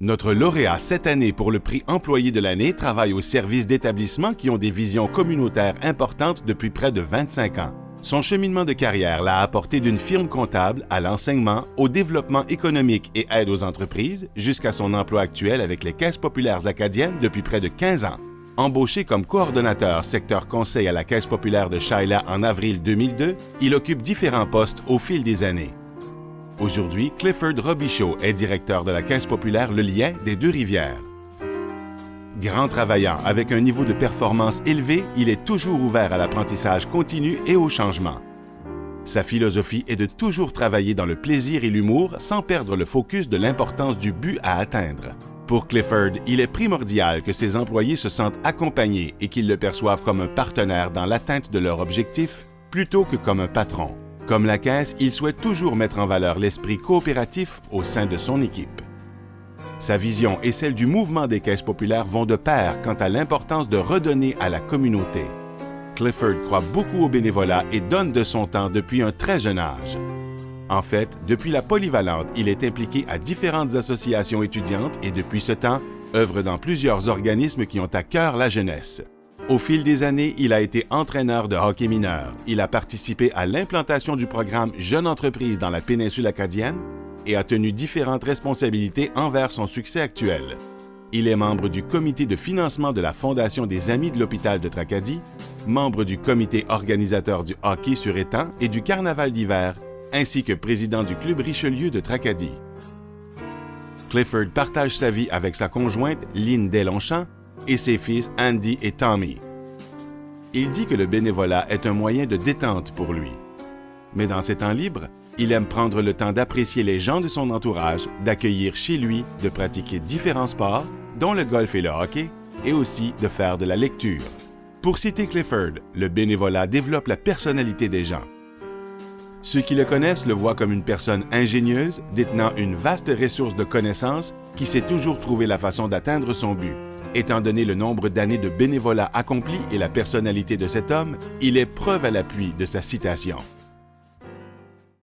Notre lauréat cette année pour le prix Employé de l'année travaille au service d'établissements qui ont des visions communautaires importantes depuis près de 25 ans. Son cheminement de carrière l'a apporté d'une firme comptable à l'enseignement, au développement économique et aide aux entreprises, jusqu'à son emploi actuel avec les Caisses populaires acadiennes depuis près de 15 ans. Embauché comme coordonnateur secteur conseil à la Caisse populaire de Shayla en avril 2002, il occupe différents postes au fil des années. Aujourd'hui, Clifford Robichaud est directeur de la Caisse populaire Le Lien des Deux-Rivières. Grand travaillant avec un niveau de performance élevé, il est toujours ouvert à l'apprentissage continu et au changement. Sa philosophie est de toujours travailler dans le plaisir et l'humour sans perdre le focus de l'importance du but à atteindre. Pour Clifford, il est primordial que ses employés se sentent accompagnés et qu'ils le perçoivent comme un partenaire dans l'atteinte de leur objectif plutôt que comme un patron. Comme la Caisse, il souhaite toujours mettre en valeur l'esprit coopératif au sein de son équipe. Sa vision et celle du mouvement des Caisses populaires vont de pair quant à l'importance de redonner à la communauté. Clifford croit beaucoup au bénévolat et donne de son temps depuis un très jeune âge. En fait, depuis la Polyvalente, il est impliqué à différentes associations étudiantes et depuis ce temps, œuvre dans plusieurs organismes qui ont à cœur la jeunesse. Au fil des années, il a été entraîneur de hockey mineur. Il a participé à l'implantation du programme Jeune Entreprise dans la péninsule acadienne et a tenu différentes responsabilités envers son succès actuel. Il est membre du comité de financement de la Fondation des Amis de l'Hôpital de Tracadie, membre du comité organisateur du hockey sur étang et du carnaval d'hiver, ainsi que président du Club Richelieu de Tracadie. Clifford partage sa vie avec sa conjointe Lynn Deslongchamps et ses fils Andy et Tommy. Il dit que le bénévolat est un moyen de détente pour lui. Mais dans ses temps libres, il aime prendre le temps d'apprécier les gens de son entourage, d'accueillir chez lui, de pratiquer différents sports, dont le golf et le hockey, et aussi de faire de la lecture. Pour citer Clifford, le bénévolat développe la personnalité des gens. Ceux qui le connaissent le voient comme une personne ingénieuse, détenant une vaste ressource de connaissances qui sait toujours trouver la façon d'atteindre son but. Étant donné le nombre d'années de bénévolat accompli et la personnalité de cet homme, il est preuve à l'appui de sa citation.